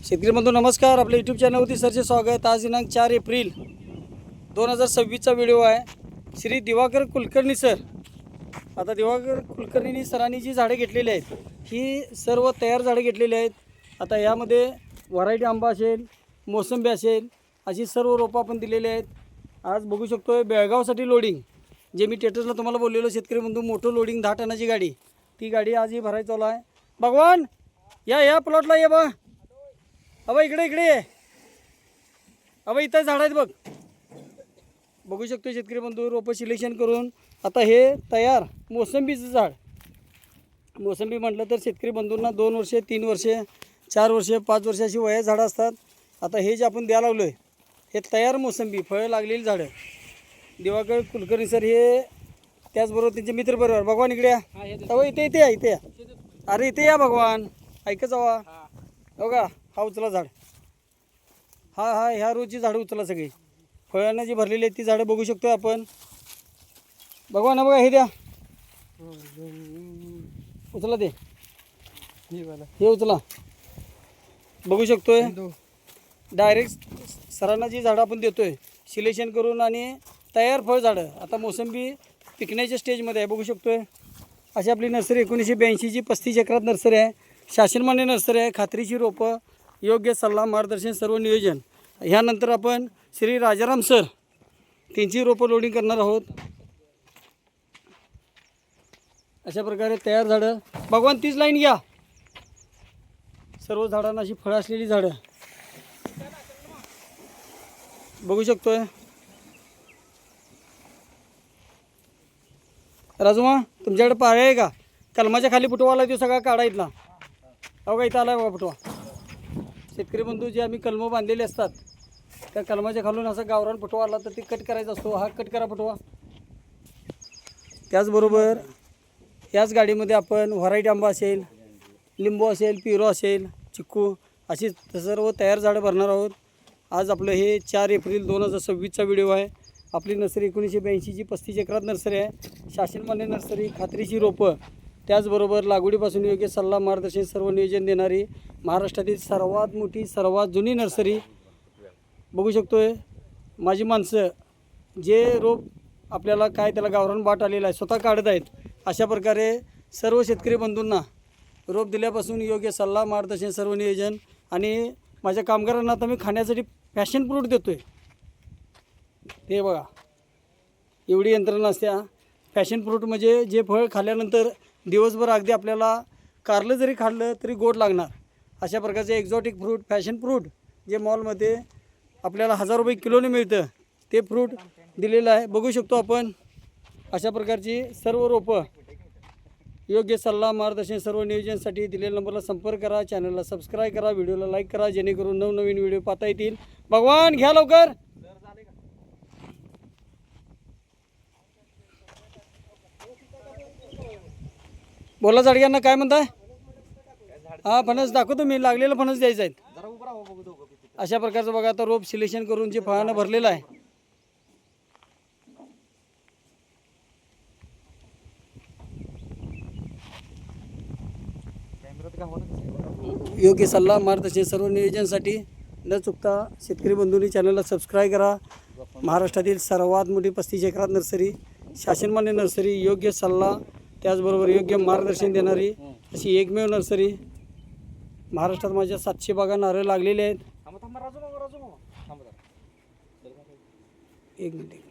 शेतकरी बंधू नमस्कार. आपल्या यूट्यूब चॅनलवरती सरचे स्वागत. आज दिनांक 4 एप्रिल 2026चा व्हिडिओ आहे. श्री दिवाकर कुलकर्णी सर. आता दिवाकर कुलकर्णी सरांनी जी झाडे घेतलेली आहेत ही सर्व तयार झाडे घेतलेली आहेत. आता यामध्ये व्हरायटी आंबा असेल, मोसंबी असेल, अशी सर्व रोपं आपण दिलेली आहेत. आज बघू शकतो बेळगावसाठी लोडिंग, जे मी स्टेटसला तुम्हाला बोललेलो शेतकरी बंधू, मोठं लोडिंग 10 टनाची गाडी, ती गाडी आज ही भरायला चालू आहे. भगवान या प्लॉटला ये बघ. अबा इकडे ये. अबा इथं झाड आहेत बघ. बघू शकतो शेतकरी बंधू, रोपं सिलेक्शन करून आता हे तयार मोसंबीचं झाड. मोसंबी म्हटलं तर शेतकरी बंधूंना 2 वर्षे, 3 वर्षे, 4 वर्षे, 5 वर्षे अशी वया झाडं असतात. आता हे जे आपण द्यायला लागलो आहे हे तयार मोसंबी फळं लागलेली झाडं. दिवाकर कुलकर्णी सर हे, त्याचबरोबर त्यांचे मित्रबरोबर. भगवान इकडे या. अहो इथे या. अरे इथे या भगवान, ऐकच हवा. हो का, हा उचला झाड. ह्या रोजची झाडं उचला सगळी. फळांना जी भरलेली आहेत ती झाडं बघू शकतो आपण. भगवान बघा हे द्या, उचला ते, हे उचला. बघू शकतोय डायरेक्ट सरांना जी झाडं आपण देतोय सिलेक्शन करून आणि तयार फळ झाडं. आता मोसंबी पिकण्याच्या स्टेजमध्ये आहे. बघू शकतोय अशी आपली नर्सरी 1982ची 35 एकरात नर्सरी आहे. शासनमान्य नर्सरी आहे. खात्रीची रोपं, योग्य सल्ला, मार्गदर्शन, सर्व नियोजन. ह्यानंतर आपण श्री राजाराम सर त्यांची रोपं लोडिंग करणार आहोत. अशा प्रकारे तयार झाडं. भगवान तीच लाईन घ्या. सर्व झाडांना अशी फळं असलेली झाडं बघू शकतोय. राजूमा तुमच्याकडे पाळ्या आहे का? कलमाच्या खाली फुटवा आला तो सगळा काढा इथला. अहो का इथं आला बघा फुटवा. शेतकरी बंधू जे आम्ही कलमं बांधलेले असतात त्या कलमाच्या खालून असा गावरान फुटवा आला तर ते कट करायचा असतो. हा कट करा फुटवा. त्याचबरोबर याच गाडीमध्ये आपण व्हरायटी आंबा असेल, लिंबू असेल, पिरो असेल, चिक्कू, अशी सर्व तयार झाडं भरणार आहोत. आज आपलं हे 4 एप्रिल 2026चा व्हिडिओ आहे. आपली नर्सरी 1982ची 35 एकरात नर्सरी आहे. शासनमान्य नर्सरी, खात्रीची रोपं, त्याचबरोबर लागवडीपासून योग्य सल्ला, मार्गदर्शन, सर्व नियोजन देणारी महाराष्ट्रातील सर्वात मोठी, सर्वात जुनी नर्सरी. बघू शकतोय माझी माणसं जे रोप आपल्याला काय त्याला गावरान बाट आलेला आहे स्वतः काढत आहेत. अशा प्रकारे सर्व शेतकरी बंधूंना रोप दिल्यापासून योग्य सल्ला, मार्गदर्शन, सर्व नियोजन. आणि माझ्या कामगारांना आता मी खाण्यासाठी पॅशन फ्रूट देतो आहे. ते बघा एवढी यंत्रणा असत्या. पॅशन फ्रूट म्हणजे जे फळ खाल्ल्यानंतर दिवसभर अगदी आपल्याला कारलं जरी खाल्लं तरी गोड लागणार, अशा प्रकारचे एक्झॉटिक फ्रूट, पॅशन फ्रूट, जे मॉलमध्ये आपल्याला 1000 रुपये किलोने मिळतं ते फ्रूट दिलेलं आहे. बघू शकतो आपण अशा प्रकारची सर्व रोपं. योग्य सल्ला, मार्गदर्शन, सर्व नियोजनासाठी दिलेल्या नंबरला संपर्क करा. चॅनलला सबस्क्राईब करा, व्हिडिओला लाईक करा, जेणेकरून नवनवीन व्हिडिओ पाहता येतील. भगवान घ्या लवकर. बोला जाडग्यांना काय म्हणताय? हा फणस दाखवतो मी, लागलेलं फणस द्यायचं आहे. अशा प्रकारचं बघा आता रोप सिलेक्शन करून जे फळानं भरलेलं आहे. योग्य सल्ला, मार्गदर्शन, सर्व नियोजनासाठी न चुकता शेतकरी बंधूंनी चॅनलला सबस्क्राईब करा. महाराष्ट्रातील सर्वात मोठी 35 एकरात नर्सरी, शासनमान्य नर्सरी, योग्य सल्ला, त्याचबरोबर योग्य मार्गदर्शन देणारी अशी एकमेव नर्सरी. महाराष्ट्रात माझ्या 700 बागा नारळ लागलेले आहेत. एक मिनिट.